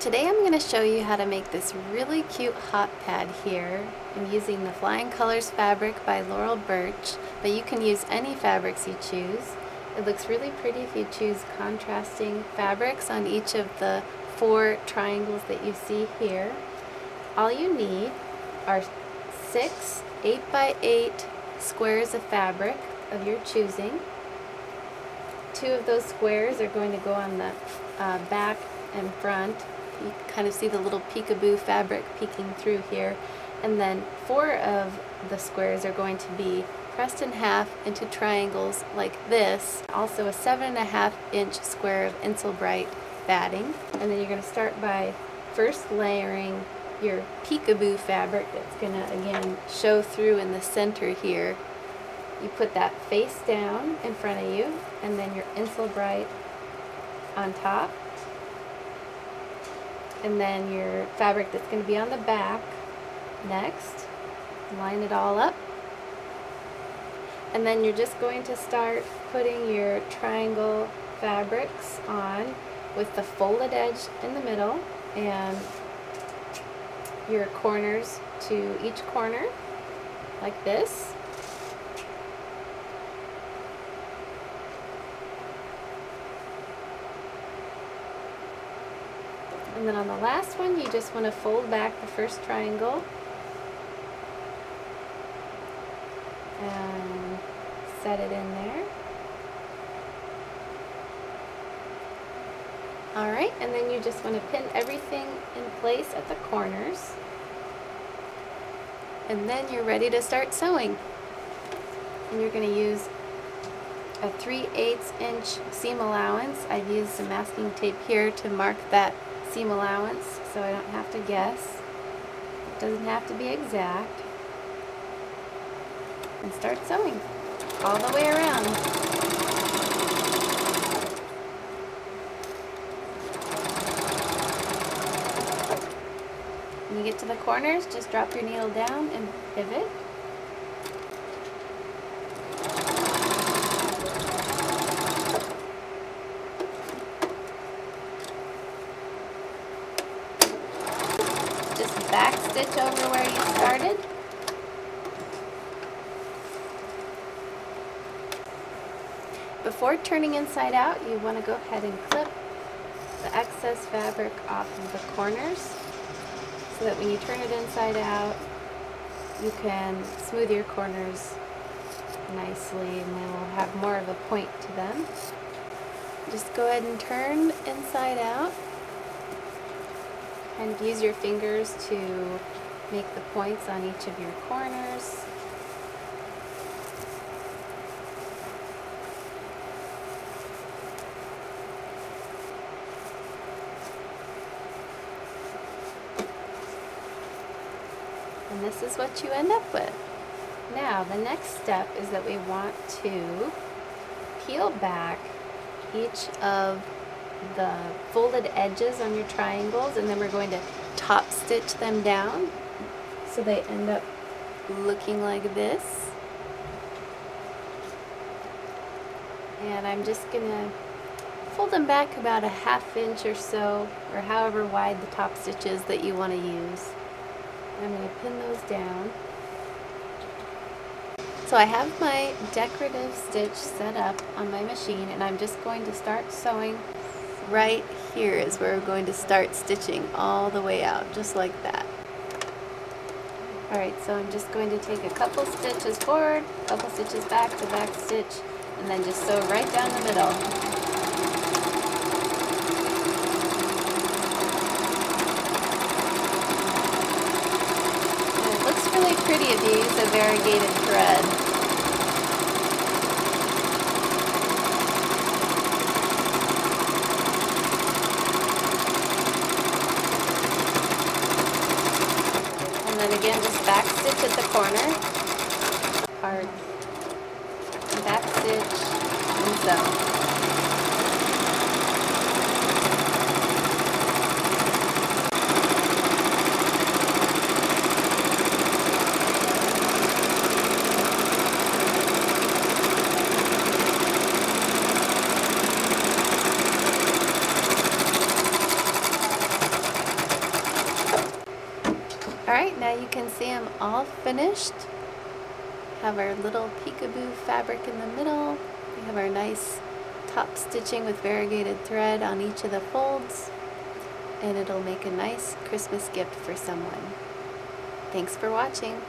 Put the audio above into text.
Today I'm going to show you how to make this really cute hot pad here. I'm using the Flying Colors fabric by Laurel Birch, but you can use any fabrics you choose. It looks really pretty if you choose contrasting fabrics on each of the 4 triangles that you see here. All you need are 6 8x8 squares of fabric of your choosing. 2 of those squares are going to go on the back and front. You kind of see the little peekaboo fabric peeking through here. And then 4 of the squares are going to be pressed in half into triangles like this. Also a 7.5 inch square of Insulbrite batting. And then you're going to start by first layering your peekaboo fabric that's going to again show through in the center here. You put that face down in front of you, and then your Insulbrite on top. And then your fabric that's going to be on the back next. Line it all up. And then you're just going to start putting your triangle fabrics on with the folded edge in the middle and your corners to each corner like this. And then on the last one, you just want to fold back the first triangle and set it in there. Alright, and then you just want to pin everything in place at the corners. And then you're ready to start sewing. And you're going to use a 3/8 inch seam allowance. I've used some masking tape here to mark that seam allowance so I don't have to guess. It doesn't have to be exact. And start sewing all the way around. When you get to the corners, just drop your needle down and pivot. Just back stitch over where you started. Before turning inside out, you want to go ahead and clip the excess fabric off of the corners so that when you turn it inside out, you can smooth your corners nicely and they will have more of a point to them. Just go ahead and turn inside out and use your fingers to make the points on each of your corners. And this is what you end up with. Now, the next step is that we want to peel back each of the folded edges on your triangles, and then we're going to top stitch them down so they end up looking like this. And I'm just going to fold them back about a 1/2 inch or so, or however wide the top stitch is that you want to use. I'm going to pin those down. So I have my decorative stitch set up on my machine, and I'm just going to start sewing. Right here is where we're going to start stitching all the way out, just like that. Alright, so I'm just going to take a couple stitches forward, a couple stitches back to back stitch, and then just sew right down the middle. Really pretty if you use a variegated thread. And then again, just back stitch at the corner, hard, back stitch, and sew. Alright, now you can see them all finished. Have our little peekaboo fabric in the middle. We have our nice top stitching with variegated thread on each of the folds. And it'll make a nice Christmas gift for someone. Thanks for watching.